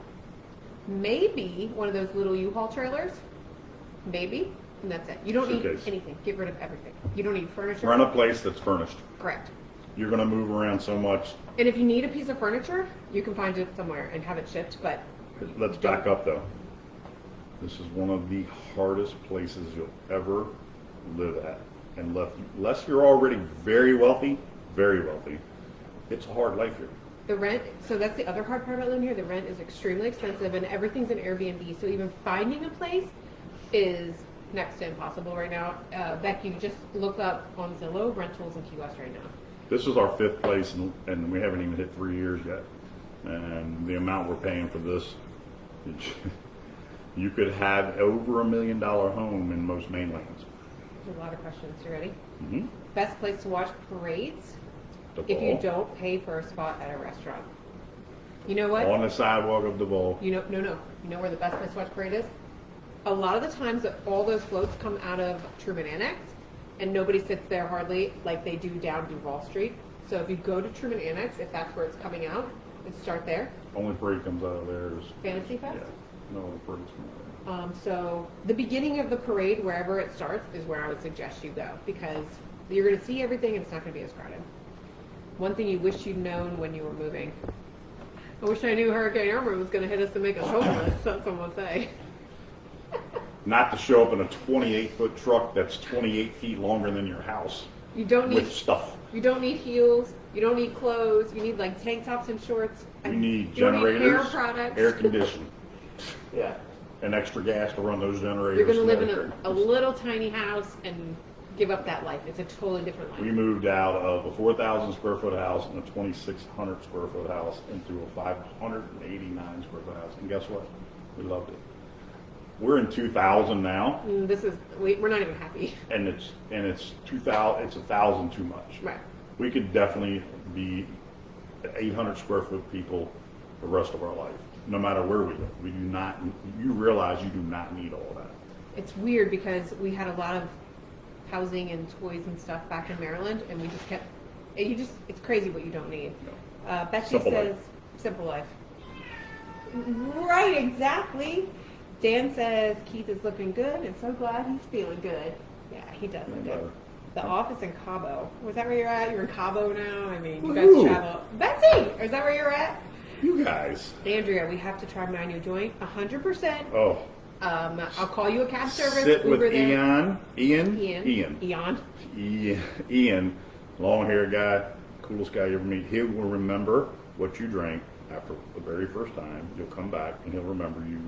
maybe one of those little U-Haul trailers, maybe, and that's it. You don't Suitcase. need anything. Get rid of everything. You don't need furniture. Rent a place that's furnished. Correct. You're going to move around so much. And if you need a piece of furniture, you can find it somewhere and have it shipped, but Let's back up though. This is one of the hardest places you'll ever live at. And unless you're already very wealthy, it's a hard life here. the rent, so that's the other hard part about living here, the rent is extremely expensive and everything's an Airbnb, so even finding a place is next to impossible right now. Becky, just look up on Zillow rentals in Key West right now. This is our 5th place, and we haven't even hit 3 years yet. And the amount we're paying for this, you could have over $1 million home in most mainlands. There's a lot of questions. You ready? Mm-hmm. Best place to watch parades if you don't pay for a spot at a restaurant. You know what? On the sidewalk of Duval. No. You know where the best place to watch parade is? A lot of the times that all those floats come out of Truman Annex, and nobody sits there hardly like they do down Duval Street. So if you go to Truman Annex, if that's where it's coming out, and start there. Only parade comes out of there is Fantasy Fest? Yeah. No, the parade's come out of there. So the beginning of the parade, wherever it starts, is where I would suggest you go, because you're going to see everything and it's not going to be as crowded. One thing you wish you'd known when you were moving. I wish I knew Hurricane Irma was going to hit us and make us homeless, that's what I'm say. Not to show up in a 28-foot truck that's 28 feet longer than your house. You don't need with stuff. You don't need heels. You don't need clothes. You need like tank tops and shorts. You need you generators, don't need hair products. air conditioning, Yeah. and extra gas to run those generators. You're going to live in a little tiny house and give up that life. It's a totally different life. We moved out of a 4,000 square foot house and a 2,600 square foot house into a 589 square foot house. And guess what? We loved it. We're in 2000 now, We're not even happy. and it's 2,000. It's 1,000 too much. Right. We could definitely be 800 square foot people the rest of our life, no matter where we live. We do not. You realize you do not need all that. It's weird because we had a lot of housing and toys and stuff back in Maryland, and we just kept. It's crazy what you don't need. No. Betsy Simple says, life. "Simple life." Right, exactly. Dan says Keith is looking good, and so glad he's feeling good. Yeah, he does look good. The office in Cabo. Was that where you're at? You're in Cabo now? I mean, you guys Woohoo. travel. Betsy, is that where you're at? You guys. Andrea, we have to try my new joint. 100%. Oh. I'll call you a cab service. Sit with Uber there. Ian, long-haired guy, coolest guy you ever meet. He will remember what you drank after the very first time. You'll come back and he'll remember you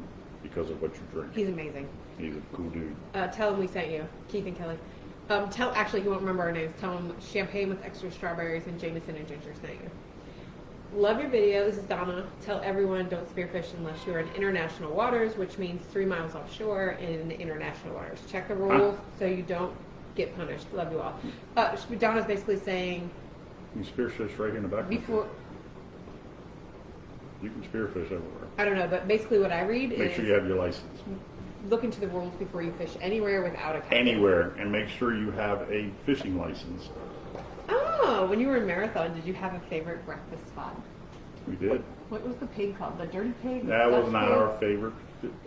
because of what you drink. He's amazing. He's a cool dude. Tell him we sent you, Keith and Kelly. Actually, he won't remember our names. Tell him champagne with extra strawberries and Jameson and ginger sent you. Love your video. This is Donna. Tell everyone don't spearfish unless you're in international waters, which means 3 miles offshore in international waters. Check the rules so you don't get punished. Love you all. Donna's basically saying You can spearfish right here in the back. before. You can spearfish everywhere. I don't know, but basically what I read is Make sure you have your license. look into the rules before you fish anywhere without a captain. Anywhere, and make sure you have a fishing license. Oh, when you were in Marathon, did you have a favorite breakfast spot? We did. What was the pig called? The Dirty Pig? That was Dutch not Pig? our favorite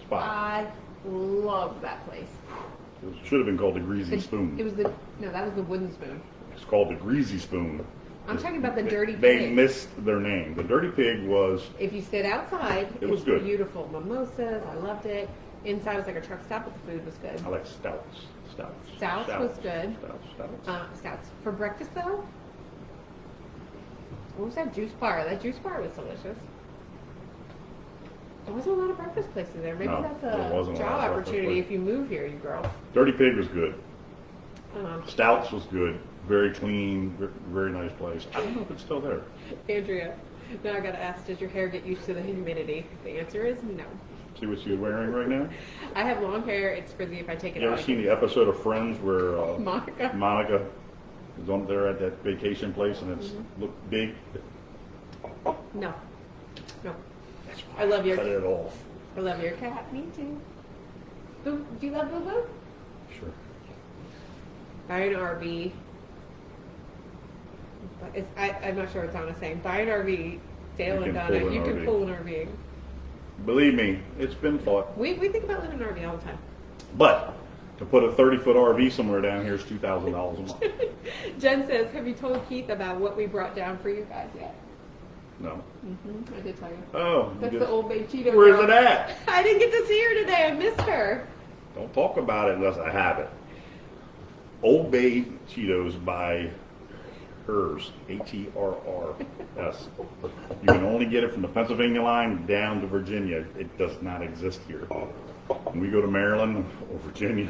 spot. I love that place. It should have been called the Greasy Spoon. It was that was the wooden spoon. It's called the Greasy Spoon. I'm talking about the Dirty They Pig. missed their name. The Dirty Pig was. If you sit outside, It was it's good. beautiful. Mimosas, I loved it. Inside was like a truck stop, but the food was good. I like stouts. Stouts was good. Stouts. Stouts. For breakfast though, what was that juice bar? That juice bar was delicious. There wasn't a lot of breakfast places there. Maybe No, that's there a wasn't a lot job of breakfast opportunity places. if you move here, you girls. Dirty Pig was good. Um, Stouts was good. Very clean. Very nice place. I don't know if it's still there. Andrea, now I gotta ask, does your hair get used to the humidity? The answer is no. See what she's wearing right now? I have long hair. It's frizzy if I take it You out. ever seen the episode of Friends where Monica? Monica is on there at that vacation place and it's looked big? No. No. That's I love your Cut it off. I love your cat. Me too. Boo, do you love Boo Boo? Sure. Buy an RV. But I'm not sure what Donna's saying. Buy an RV. Dale You and can Donna, pull an you can RV. pull an RV. Believe me, it's been thought. We think about living in an RV all the time. But to put a 30-foot RV somewhere down here is $2,000 a month. Jen says, have you told Keith about what we brought down for you guys yet? No. I did tell you. Oh. That's you the just- Old Bay Cheeto Where's girl. it at? I didn't get to see her today. I missed her. Don't talk about it unless I have it. Old Bay Cheetos by Hers, H-E-R-R-S. You can only get it from the Pennsylvania line down to Virginia. It does not exist here. When we go to Maryland or Virginia,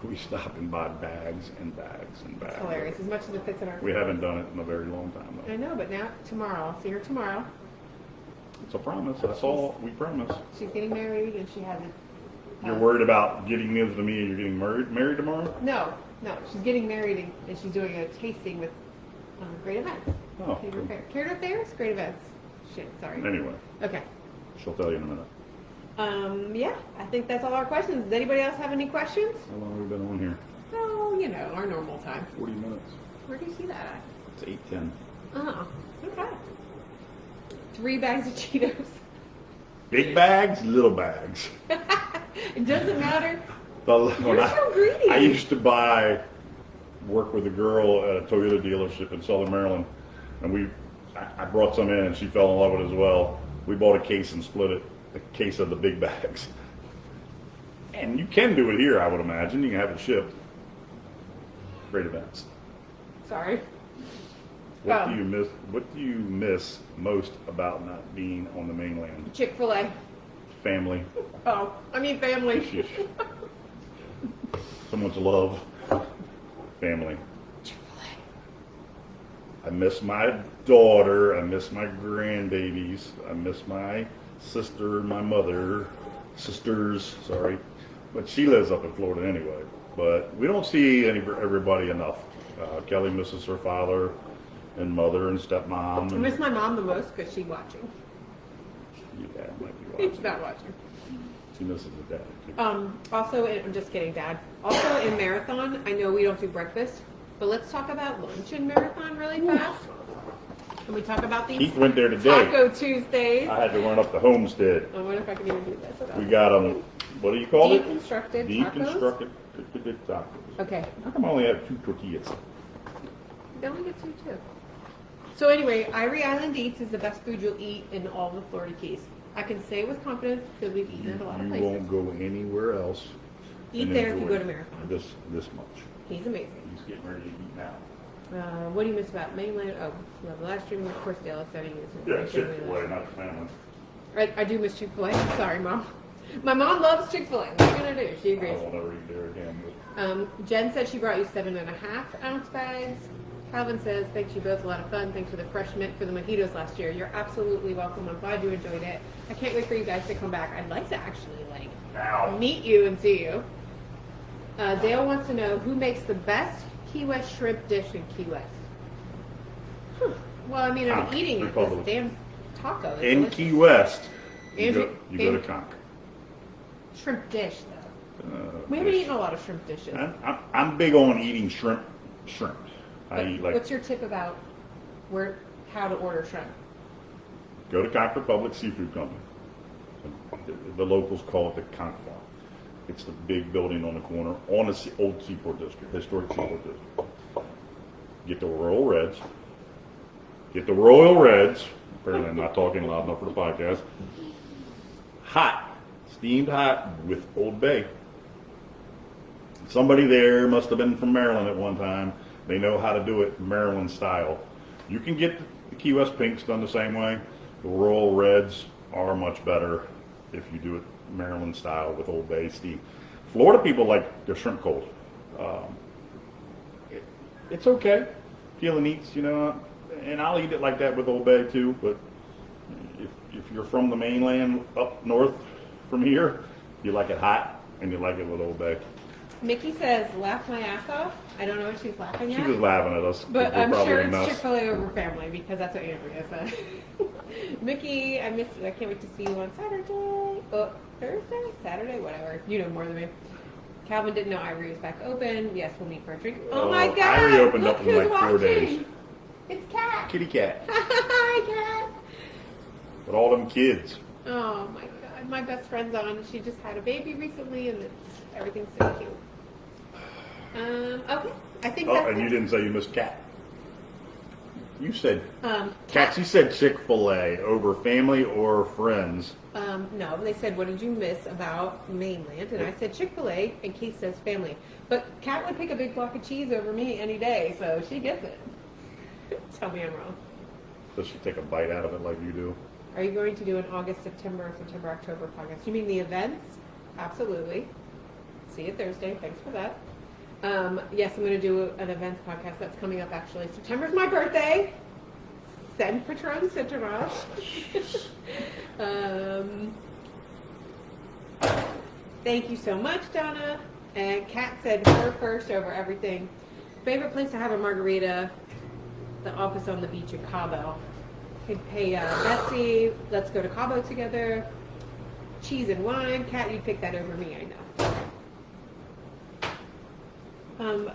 we stop and buy bags and bags and bags. It's hilarious. As much as it fits in our. We haven't done it in a very long time, though. I know, but now, tomorrow. I'll see her tomorrow. It's a promise. That's all we promise. She's getting married and she has a. You're worried about getting news to me and you're getting married tomorrow? No. She's getting married and she's doing a tasting with Great Events. Oh, Catered cool. Fair. Catered Affairs? Great Events. Shit, sorry. Anyway, Okay. she'll tell you in a minute. Yeah, I think that's all our questions. Does anybody else have any questions? How long have we been on here? Oh, you know, our normal time. 40 minutes. Where do you see that at? It's 8:10. Oh, okay. 3 bags of Cheetos. Big bags, little bags. It doesn't matter. When You're so greedy. I used to work with a girl at a Toyota dealership in Southern Maryland, and I brought some in, and she fell in love with it as well. We bought a case and split it, a case of the big bags. And you can do it here, I would imagine. You can have it shipped. Great Events. Sorry. What do you miss? What do you miss most about not being on the mainland? Chick-fil-A. Family. Oh, I mean family. Someone's love. Family. Chick-fil-A. I miss my daughter. I miss my grandbabies. I miss my sister, my mother, sisters, sorry. But she lives up in Florida anyway. But we don't see everybody enough. Kelly misses her father and mother and stepmom. I miss my mom the most because she's watching. Your dad might be watching. He's not watching. She misses the dad too. Also, I'm just kidding, Dad. Also, in Marathon, I know we don't do breakfast, but let's talk about lunch in Marathon really fast. Can we talk about these Keith went there today. Taco Tuesdays? I had to run up to Homestead. I wonder if I can even do this. We got them. What do you call it? Deconstructed tacos. Deconstructed tacos. Okay. How come I only have 2 tortillas? You only get 2 too. So anyway, Irie Island Eats is the best food you'll eat in all the Florida Keys. I can say with confidence because we've eaten at a lot of You places. won't go anywhere else. Eat and there if you enjoy go to Marathon. This much. He's amazing. He's getting ready to eat now. What do you miss about Mainland? Oh, well, the last stream, of course, Dale is sending you some Yeah, information. Chick-fil-A, not the family. I do miss Chick-fil-A. Sorry, Mom. My mom loves Chick-fil-A. What are you going to do? She I agrees. won't ever eat there again. But Jen said she brought you 7.5 ounce bags. Calvin says, thanks you both, a lot of fun. Thanks for the fresh mint for the mojitos last year. You're absolutely welcome. I'm glad you enjoyed it. I can't wait for you guys to come back. I'd like to actually meet you and see you. Dale wants to know who makes the best Key West shrimp dish in Key West. Well, I mean, I'm eating it. This damn taco. It's in delicious. Key West, you Andrew, go to Conk. Shrimp dish, though. We haven't eaten a lot of shrimp dishes. I'm big on eating shrimp. I eat like. What's your tip about how to order shrimp? Go to Conk Republic Seafood Company. The locals call it the Conk Farm. It's the big building on the corner on the old Seaport District, historic Seaport District. Get the Royal Reds. Apparently I'm not talking loud enough for the podcast. Hot. Steamed hot with Old Bay. Somebody there must have been from Maryland at one time. They know how to do it Maryland style. You can get the Key West Pinks done the same way. The Royal Reds are much better if you do it Maryland style with Old Bay steam. Florida people like their shrimp cold. It's okay. Peeling eats, and I'll eat it like that with Old Bay too. But if you're from the mainland up north from here, you like it hot and you like it with Old Bay. Mickey says, laugh my ass off. I don't know if she's laughing at. She was laughing at us. But I'm sure it's nuts. Chick-fil-A over family because that's what Andrea said. Mickey, I miss you. I can't wait to see you on Saturday. Oh, Thursday? Saturday? Whatever. You know more than me. Calvin didn't know Ivory was back open. Yes, we'll meet for a drink. Oh my God! Ivory opened Look up in like 4 watching. days. It's Cat. Kitty cat. Hi, Cat. With all them kids. Oh my God. My best friend's on. She just had a baby recently and everything's so cute. Okay. I think that's and it. you didn't say you missed Cat. You said Cat. You said Chick-fil-A over family or friends. No, they said, what did you miss about Mainland? And I said Chick-fil-A, and Keith says family. But Kat would pick a big block of cheese over me any day, so she gets it. Tell me I'm wrong. Does she take a bite out of it like you do? Are you going to do an August, September, October podcast? You mean the events? Absolutely. See you Thursday. Thanks for that. Yes, I'm going to do an events podcast. That's coming up, actually. September's my birthday. Send Patron Citrage. Thank you so much, Donna. And Kat said her first over everything. Favorite place to have a margarita? The office on the beach in Cabo. Hey, Betsy, let's go to Cabo together. Cheese and wine. Kat, you pick that over me, I know.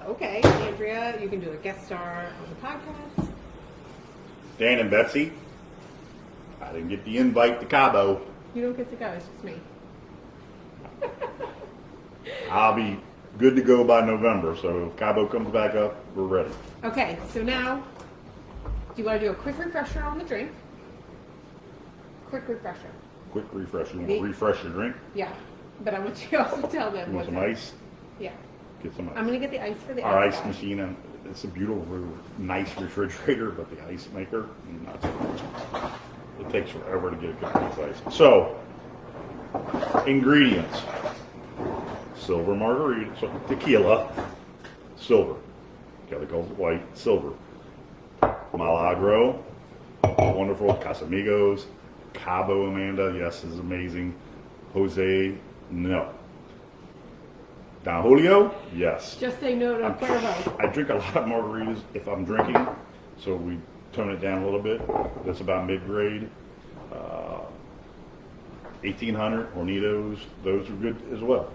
Okay, Andrea, you can do a guest star on the podcast. Dan and Betsy, I didn't get the invite to Cabo. You don't get to go, it's just me. I'll be good to go by November, so if Cabo comes back up, we're ready. Okay, so now, do you want to do a quick refresher on the drink? Quick refresher. Quick refresher. You want to refresh your drink? Yeah, but I want you to also tell them You want some ice? Yeah. Get some ice. I'm going to get the ice for the Our ice guy. machine, and it's a beautiful, nice refrigerator, but the ice maker, not so much. It takes forever to get a good piece of ice. So, ingredients. Silver margarita, tequila, silver. Kelly calls it white, silver. Milagro, wonderful. Casamigos, Cabo Amanda, yes, is amazing. Jose, no. Don Julio, yes. Just say no to Cuervo. I drink a lot of margaritas if I'm drinking, so we tone it down a little bit. That's about mid-grade. 1800 Hornitos, those are good as well.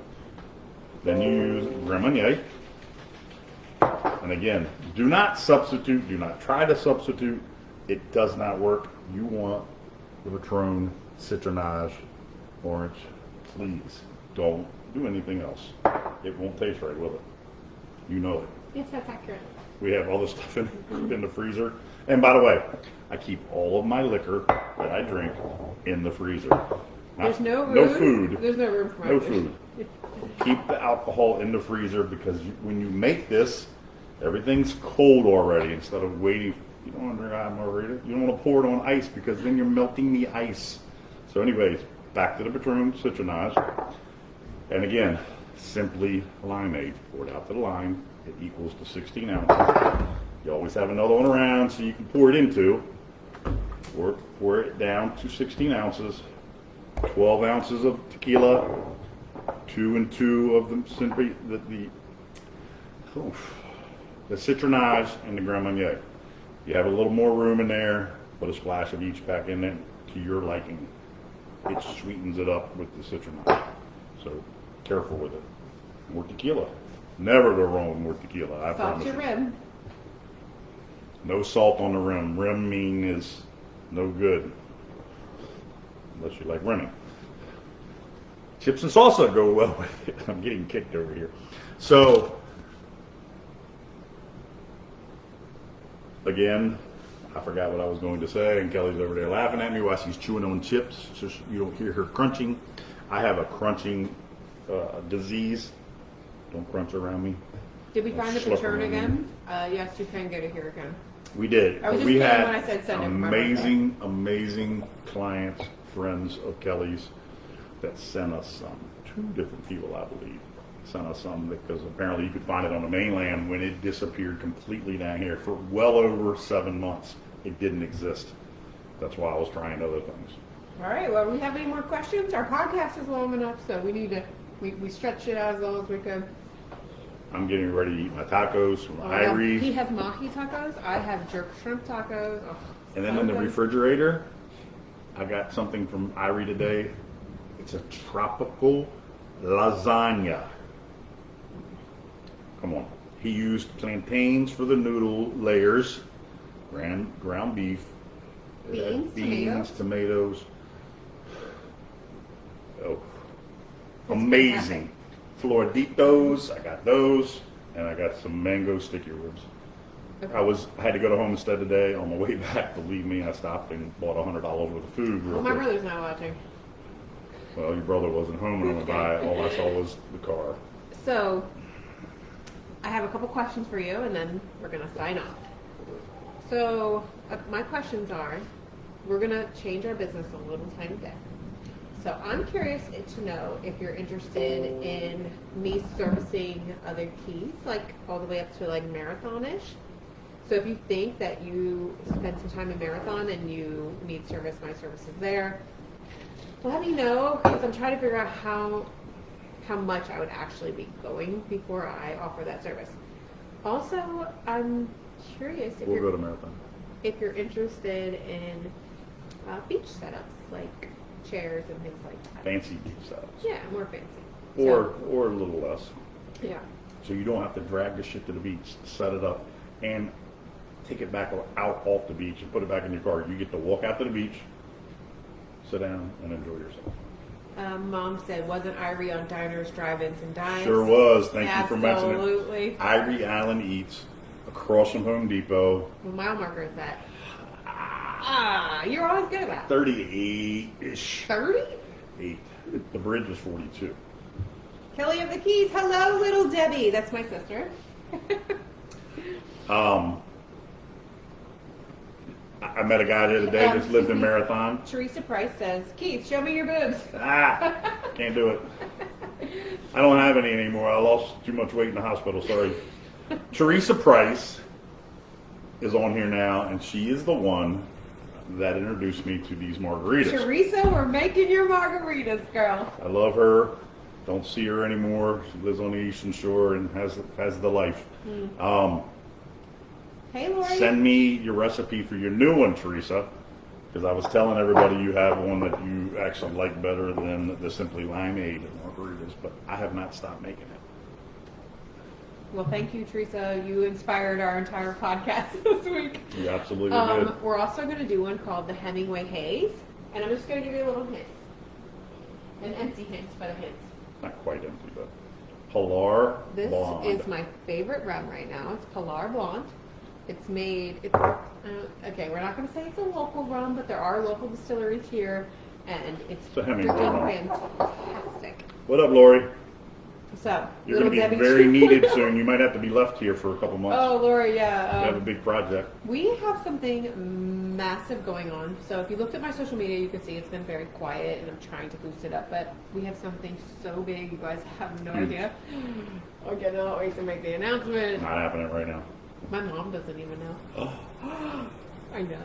Then you use Grand Marnier. And again, do not substitute, do not try to substitute. It does not work. You want the Patron Citronage Orange. Please don't do anything else. It won't taste right, will it? You know it. Yes, that's accurate. We have all this stuff in the freezer. And by the way, I keep all of my liquor that I drink in the freezer. There's no room. No food. There's no room for my No food. food. Keep the alcohol in the freezer because when you make this, everything's cold already. Instead of waiting, you don't want to drink a margarita. You don't want to pour it on ice because then you're melting the ice. So anyways, back to the Patron Citronage. And again, simply limeade. Pour it out to the line. It equals to 16 ounces. You always have another one around so you can pour it into. Pour it down to 16 ounces, 12 ounces of tequila, 2 and 2 of the citronage and the Grand Marnier. You have a little more room in there, put a splash of each back in it to your liking. It sweetens it up with the citronage. So careful with it. More tequila. Never go wrong with more tequila. I Salt promise your you. rim. No salt on the rim. Rimming is no good. Unless you like rimming. Chips and salsa go well with it. I'm getting kicked over here. So, again, I forgot what I was going to say, and Kelly's over there laughing at me while she's chewing on chips, so you don't hear her crunching. I have a crunching disease. Don't crunch around me. Did we find the Slurp Patron around again? Yes, you can get it here again. We did. I was just We kidding had when I said send it for my birthday. amazing clients, friends of Kelly's that sent us some. 2 different people, I believe, sent us some because apparently you could find it on the mainland when it disappeared completely down here for well over 7 months. It didn't exist. That's why I was trying other things. All right. Well, do we have any more questions? Our podcast is long enough, so we need to we stretched it out as long as we could. I'm getting ready to eat my tacos from He Irie. has mahi tacos. I have jerk shrimp tacos. Oh, And then so in the good. refrigerator, I got something from Irie today. It's a tropical lasagna. Come on. He used plantains for the noodle layers, ground beef, Beans, tomatoes. Oh, That's amazing. Florditos, I got those, and I got some mango sticky ribs. Okay. I had to go to Homestead today. On the way back, believe me, I stopped and bought $100 worth of food real Well, my quick. brother's not watching. Well, your brother wasn't home when I went by. All I saw was the car. So, I have a couple questions for you, and then we're going to sign off. So, my questions are, we're going to change our business a little tiny bit. So, I'm curious to know if you're interested in me servicing other keys, like all the way up to like marathon-ish. So, if you think that you spend some time in Marathon and you need service, my service is there. Let me know, because I'm trying to figure out how much I would actually be going before I offer that service. Also, I'm curious if We'll go to Marathon. if you're interested in beach setups, like chairs and things like that. Fancy beach styles. Yeah, more fancy. Or a little less. Yeah. So you don't have to drag the shit to the beach, set it up, and take it back out off the beach and put it back in your car. You get to walk out to the beach, sit down, and enjoy yourself. Mom said, wasn't Irie on Diners, Drive-Ins, and Dives? Sure was. Thank you for mentioning it. Absolutely. Irie Island Eats, across from Home Depot. What mile marker is that? You're always good at that. 38-ish. 30? 8. The bridge is 42. Kelly of the Keys. Hello, little Debbie. That's my sister. I met a guy the other day that lived in Marathon. Teresa Price says, Keith, show me your boobs. Can't do it. I don't have any anymore. I lost too much weight in the hospital. Sorry. Teresa Price is on here now, and she is the one that introduced me to these margaritas. Teresa, we're making your margaritas, girl. I love her. Don't see her anymore. She lives on the Eastern Shore and has the life. Hey, Lori. Send me your recipe for your new one, Teresa, because I was telling everybody you have one that you actually like better than the Simply Limeade margaritas, but I have not stopped making it. Well, thank you, Teresa. You inspired our entire podcast this week. You absolutely did. We're also going to do one called the Hemingway Haze, and I'm just going to give you a little hint. An empty hint, but a hint. Not quite empty, but Pilar This Blonde. is my favorite rum right now. It's Pilar Blonde. It's made, okay, we're not going to say it's a local rum, but there are local distilleries here, and it's a Hemingway freaking rum. fantastic. What up, Lori? So, You're going to be Debbie very too. needed soon. You might have to be left here for a couple months. Oh, Lori, We have yeah. a big project. We have something massive going on. So if you looked at my social media, you can see it's been very quiet, and I'm trying to boost it up. But we have something so big, you guys have no Huge. idea. I cannot wait to make the announcement. Not happening right now. My mom doesn't even know. I know.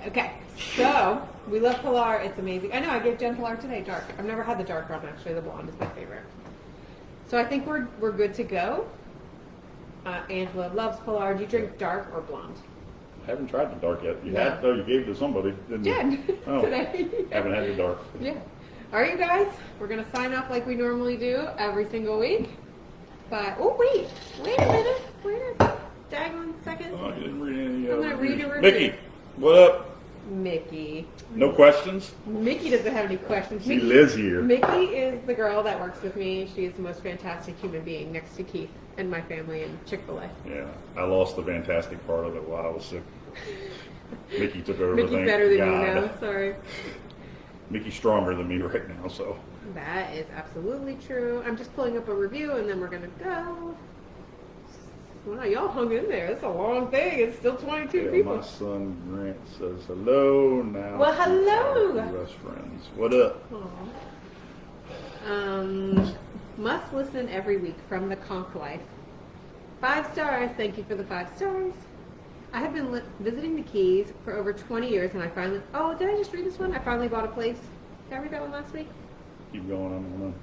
Okay, so we love Pilar. It's amazing. I know, I gave Jen Pilar today, dark. I've never had the dark rum, actually. The blonde is my favorite. So I think we're good to go. Angela loves Pilar. Do you drink dark or blonde? I haven't tried the dark yet. You No. had though. You gave it to somebody, didn't you? Jen, Oh, today. haven't had the dark. Yeah. All right, you guys. We're going to sign off like we normally do every single week. But, oh, wait a minute. Wait a daggone second. Oh, you didn't read any. I'm gonna read a review. Mickey, what up? Mickey. No questions? Mickey doesn't have any questions. She Mickey, lives here. Mickey is the girl that works with me. She is the most fantastic human being next to Keith and my family and Chick-fil-A. Yeah, I lost the fantastic part of it while I was sick. Mickey took over. Mickey's thank better than God. you now. Sorry. Mickey's stronger than me right now, so. That is absolutely true. I'm just pulling up a review and then we're going to go. Wow, y'all hung in there. It's a long thing. It's still 22 Yeah, people. my son Grant says hello now. Well, hello. Best friends. What up? Must listen every week from the Conch Life. 5 stars. Thank you for the 5 stars. I have been visiting the Keys for over 20 years, and I finally. Oh, did I just read this one? I finally bought a place. Did I read that one last week? Keep going. I don't know.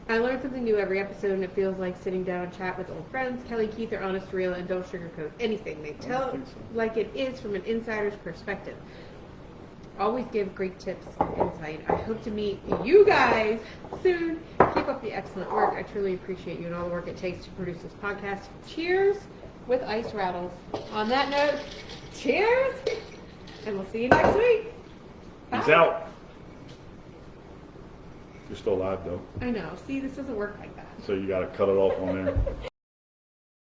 I learn something new every episode, and it feels like sitting down and chat with old friends. Kelly and Keith are honest, real, and don't sugarcoat anything. They tell think so. like it is from an insider's perspective. Always give great tips and insight. I hope to meet you guys soon. Keep up the excellent work. I truly appreciate you and all the work it takes to produce this podcast. Cheers with ice rattles. On that note, cheers, and we'll see you next week. Peace Bye. out. You're still alive though, I know. See, this doesn't work like that. so you got to cut it off on there.